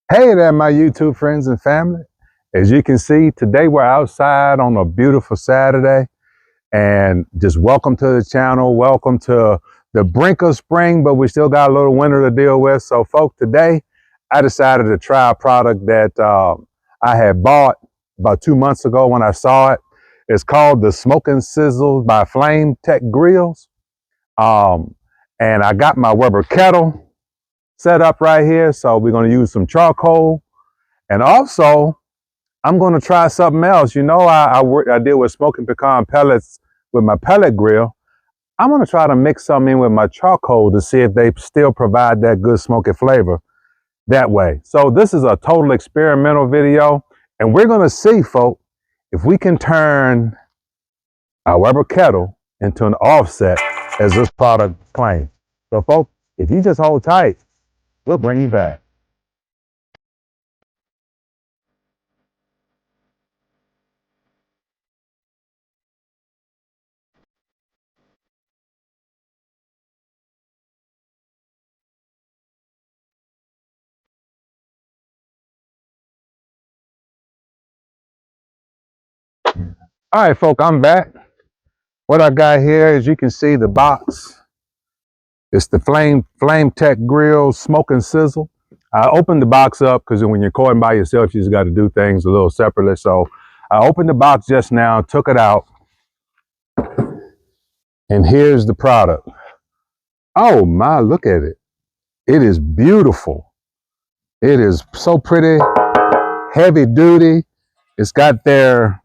Hey there, my YouTube friends and family. As you can see, today we're outside on a beautiful Saturday, and just welcome to the channel. Welcome to the brink of spring, but we still got a little winter to deal with. So, folks, today I decided to try a product that I had bought about 2 months ago when I saw it. It's called the Smoking Sizzle by Flame Tech Grills. Um, and I got my Weber kettle set up right here. So we're going to use some charcoal. And also, I'm going to try something else. You know, I deal with smoking pecan pellets with my pellet grill. I'm going to try to mix some in with my charcoal to see if they still provide that good smoky flavor that way. So this is a total experimental video, and we're going to see, folks, if we can turn our Weber kettle into an offset as this product claims. So, folks, if you just hold tight, we'll bring you back. All right, folks, I'm back. What I got here, as you can see, the box. It's the Flame Tech Grill Smoking Sizzle. I opened the box up because when you're recording by yourself, you just got to do things a little separately. So I opened the box just now, took it out, and here's the product. Oh my, look at it. It is beautiful. It is so pretty, heavy duty. It's got their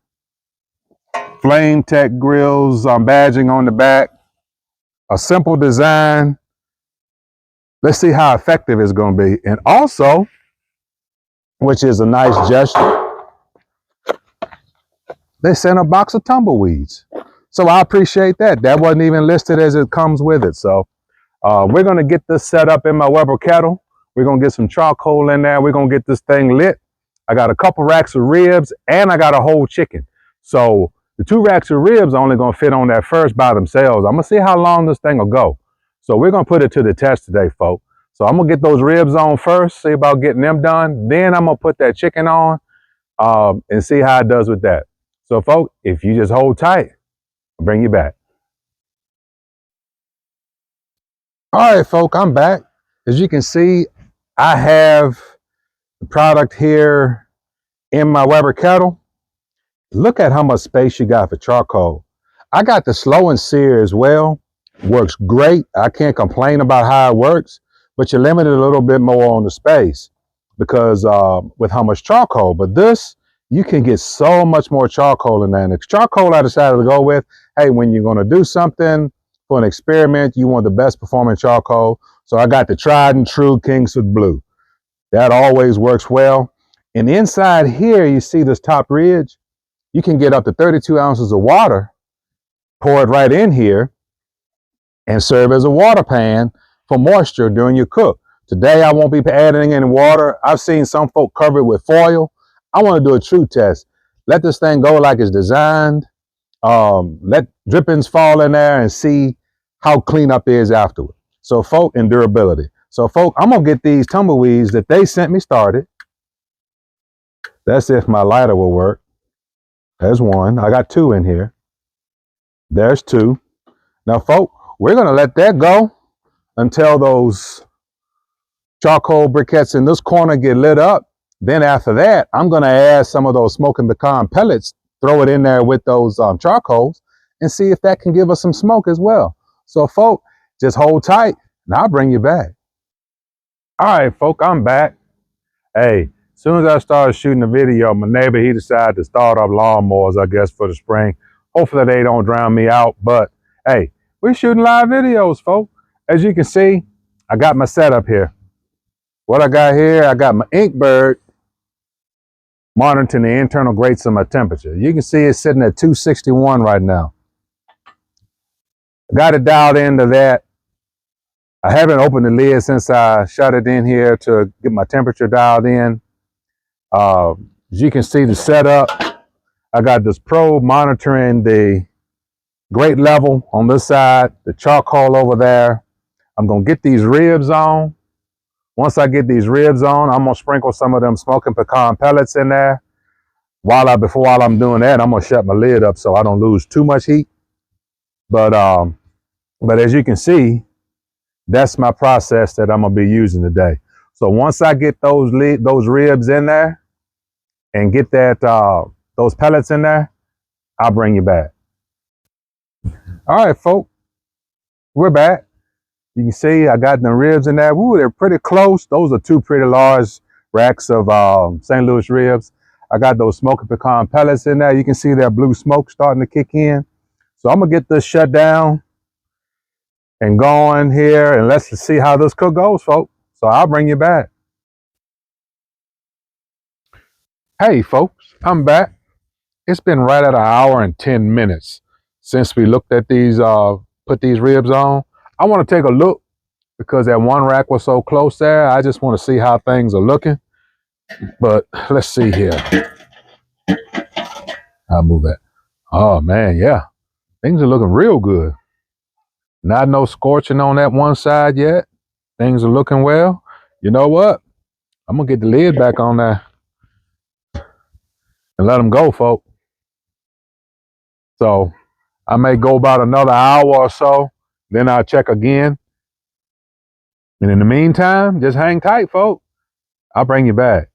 Flame Tech Grills badging on the back. A simple design. Let's see how effective it's going to be. And also, which is a nice gesture, they sent a box of tumbleweeds. So I appreciate that. That wasn't even listed as it comes with it. So we're going to get this set up in my Weber kettle. We're going to get some charcoal in there. We're going to get this thing lit. I got a couple racks of ribs and I got a whole chicken. So the 2 racks of ribs are only going to fit on that first by themselves. I'm going to see how long this thing will go. So we're going to put it to the test today, folks. So I'm going to get those ribs on first, see about getting them done. Then I'm going to put that chicken on and see how it does with that. So, folks, if you just hold tight, I'll bring you back. All right, folks, I'm back. As you can see, I have the product here in my Weber kettle. Look at how much space you got for charcoal. I got the slow and sear as well. Works great. I can't complain about how it works, but you're limited a little bit more on the space because with how much charcoal. But this, you can get so much more charcoal in there. And the charcoal I decided to go with, hey, when you're going to do something for an experiment, you want the best performing charcoal. So I got the tried and true Kingsford Blue. That always works well. And inside here, you see this top ridge. You can get up to 32 ounces of water, pour it right in here, and serve as a water pan for moisture during your cook. Today, I won't be adding any water. I've seen some folk cover it with foil. I want to do a true test. Let this thing go like it's designed. Let drippings fall in there and see how cleanup is afterward. So, folk, and durability. So, folk, I'm going to get these tumbleweeds that they sent me started. That's if my lighter will work. There's one. I got 2 in here. There's 2. Now, folk, we're going to let that go until those charcoal briquettes in this corner get lit up. Then after that, I'm going to add some of those smoking pecan pellets, throw it in there with those charcoals, and see if that can give us some smoke as well. So, folk, just hold tight, and I'll bring you back. All right, folk, I'm back. Hey, as soon as I started shooting the video, my neighbor, he decided to start up lawnmowers, I guess, for the spring. Hopefully they don't drown me out, but hey, we're shooting live videos, folks. As you can see, I got my setup here. What I got here, I got my Inkbird monitoring the internal grates of my temperature. You can see it's sitting at 261 right now. I got it dialed into that. I haven't opened the lid since I shut it in here to get my temperature dialed in. As you can see the setup, I got this probe monitoring the grate level on this side, the charcoal over there. I'm going to get these ribs on. Once I get these ribs on, I'm gonna sprinkle some of them smoking pecan pellets in there. While I'm doing that, I'm gonna shut my lid up so I don't lose too much heat. But as you can see, that's my process that I'm gonna be using today. So once I get those ribs in there and get those pellets in there, I'll bring you back. All right, folks, we're back. You can see I got the ribs in there. Woo, they're pretty close. Those are two pretty large racks of St. Louis ribs. I got those smoking pecan pellets in there. You can see that blue smoke starting to kick in. So I'm gonna get this shut down and going here, and let's see how this cook goes, folks. So I'll bring you back. Hey, folks, I'm back. It's been right at 1 hour and 10 minutes since we looked at these, put these ribs on. I want to take a look because that one rack was so close there. I just want to see how things are looking. But let's see here. I'll move that. Oh man, yeah. Things are looking real good. Not no scorching on that one side yet. Things are looking well. You know what? I'm gonna get the lid back on there and let them go, folks. So I may go about another hour or so. Then I'll check again. And in the meantime, just hang tight, folks. I'll bring you back.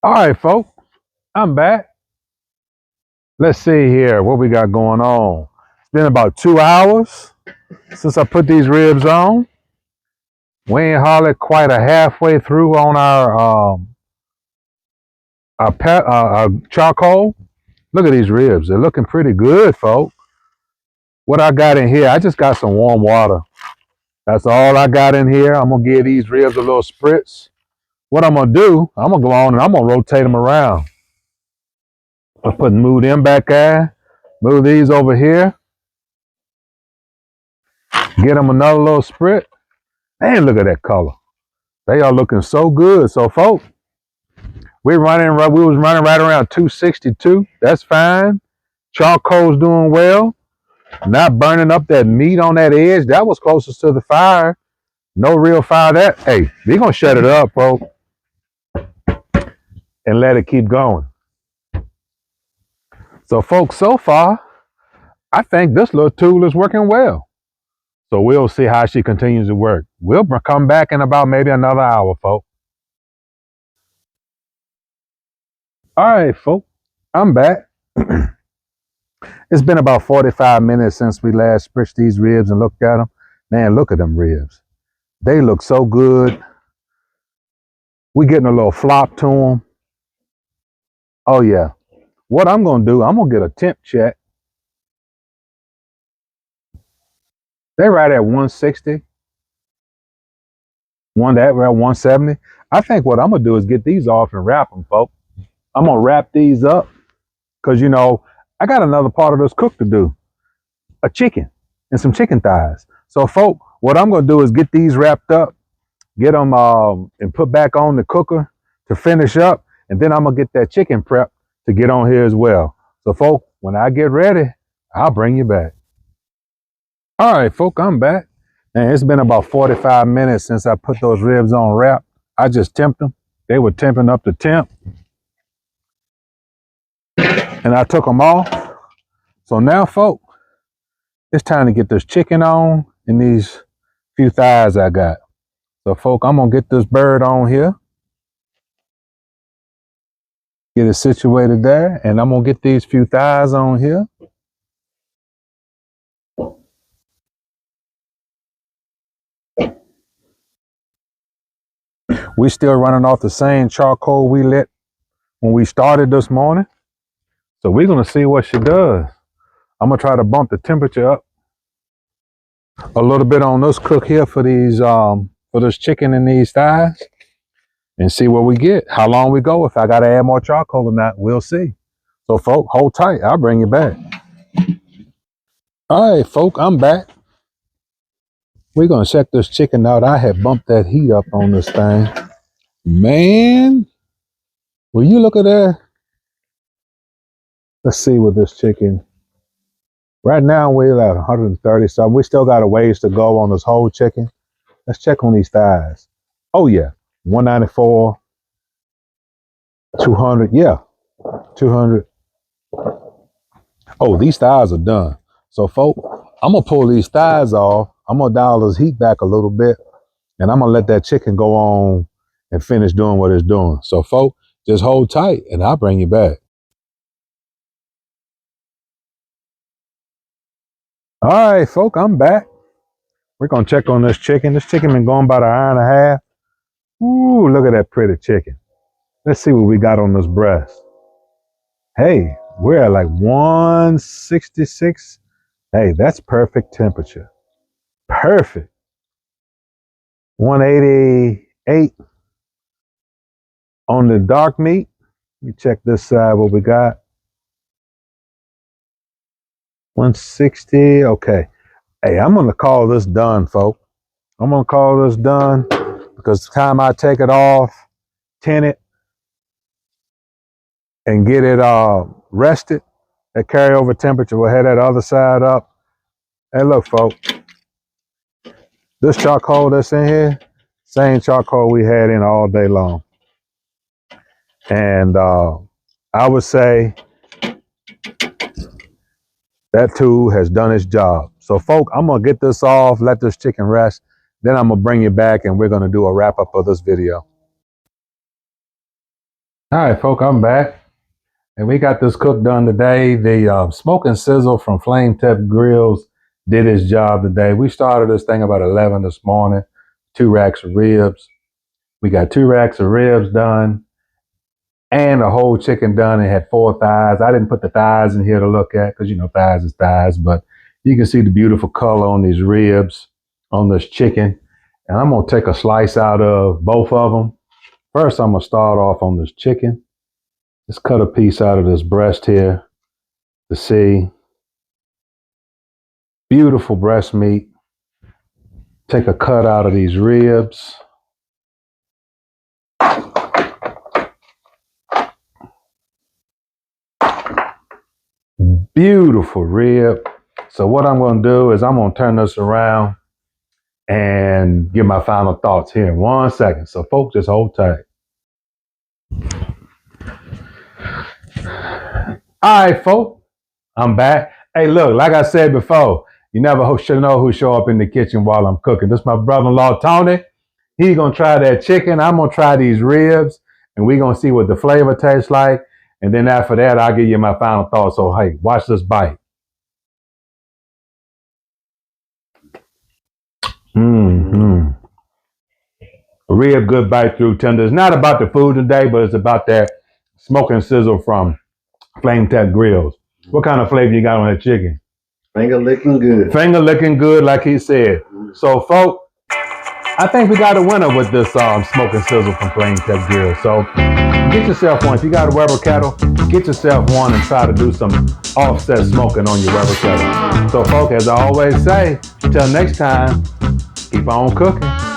All right, folks. I'm back. Let's see here what we got going on. It's been about 2 hours since I put these ribs on. We ain't hardly quite a halfway through on our charcoal. Look at these ribs. They're looking pretty good, folks. What I got in here, I just got some warm water. That's all I got in here. I'm going to give these ribs a little spritz. What I'm going to do, I'm going to go on and I'm going to rotate them around. Move them back there. Move these over here. Get them another little sprit. Man, look at that color. They are looking so good. So, folks, we was running right around 262. That's fine. Charcoal's doing well. Not burning up that meat on that edge. That was closest to the fire. No real fire there. Hey, we're going to shut it up, folks, and let it keep going. So, folks, so far, I think this little tool is working well. So we'll see how she continues to work. We'll come back in about maybe another hour, folks. All right, folks, I'm back. It's been about 45 minutes since we last spritzed these ribs and looked at them. Man, look at them ribs. They look so good. We getting a little flop to them. Oh, yeah. What I'm going to do, I'm going to get a temp check. They're right at 160. Right at 170. I think what I'm going to do is get these off and wrap them, folks. I'm going to wrap these up because, you know, I got another part of this cook to do. A chicken and some chicken thighs. So, folks, what I'm going to do is get these wrapped up, get them and put back on the cooker to finish up. And then I'm going to get that chicken prep to get on here as well. So, folks, when I get ready, I'll bring you back. All right, folks, I'm back. And it's been about 45 minutes since I put those ribs on wrap. I just temped them. They were temping up the temp. And I took them off. So now, folks, it's time to get this chicken on and these few thighs I got. So, folks, I'm going to get this bird on here. Get it situated there. And I'm going to get these few thighs on here. We still running off the same charcoal we lit when we started this morning. So we're going to see what she does. I'm going to try to bump the temperature up a little bit on this cook here for these for this chicken and these thighs and see what we get. How long we go. If I got to add more charcoal or not, we'll see. So, folks, hold tight. I'll bring you back. All right, folks, I'm back. We're going to check this chicken out. I had bumped that heat up on this thing. Man, will you look at that? Let's see with this chicken. Right now we're at 130, so we still got a ways to go on this whole chicken. Let's check on these thighs. Oh yeah, 194, 200. Yeah, 200. Oh, these thighs are done. So, folk, I'm gonna pull these thighs off. I'm gonna dial this heat back a little bit, and I'm gonna let that chicken go on and finish doing what it's doing. So, folk, just hold tight, and I'll bring you back. All right, folk, I'm back. We're gonna check on this chicken. This chicken been going about an hour and a half. Ooh, look at that pretty chicken. Let's see what we got on this breast. Hey, we're at like 166. Hey, that's perfect temperature. Perfect. 188 on the dark meat. Let me check this side what we got. 160. Okay. Hey, I'm gonna call this done, folks. I'm gonna call this done because the time I take it off, tin it, and get it rested, that carryover temperature will head that other side up. Hey, look, folks, this charcoal that's in here, same charcoal we had in all day long. And I would say that tool has done its job. So, folk, I'm gonna get this off, let this chicken rest, then I'm gonna bring you back and we're gonna do a wrap up of this video. All right, folk, I'm back. And we got this cook done today. The Smoke and Sizzle from Flame Tip Grills did his job today. We started this thing about 11 this morning, 2 racks of ribs. We got 2 racks of ribs done and a whole chicken done. It had 4 thighs. I didn't put the thighs in here to look at because, you know, thighs is thighs, but you can see the beautiful color on these ribs, on this chicken. And I'm going to take a slice out of both of them. First, I'm going to start off on this chicken. Let's cut a piece out of this breast here to see. Beautiful breast meat. Take a cut out of these ribs. Beautiful rib. So what I'm going to do is I'm going to turn this around and give my final thoughts here in 1 second. So folks, just hold tight. All right, folks, I'm back. Hey, look, like I said before, you never should know who show up in the kitchen while I'm cooking. This is my brother-in-law, Tony. He's going to try that chicken. I'm going to try these ribs, and we're going to see what the flavor tastes like. And then after that, I'll give you my final thoughts. So, hey, watch this bite. Mm-hmm. Rib, good bite through, tender. It's not about the food today, but it's about that Smoke and Sizzle from Flame Tech Grills. What kind of flavor you got on that chicken? Finger licking good. Finger licking good, like he said. So, folks, I think we got a winner with this Smoke and Sizzle from Flame Tech Grills. So, get yourself one. If you got a Weber kettle, get yourself one and try to do some offset smoking on your Weber kettle. So, folks, as I always say, until next time, keep on cooking.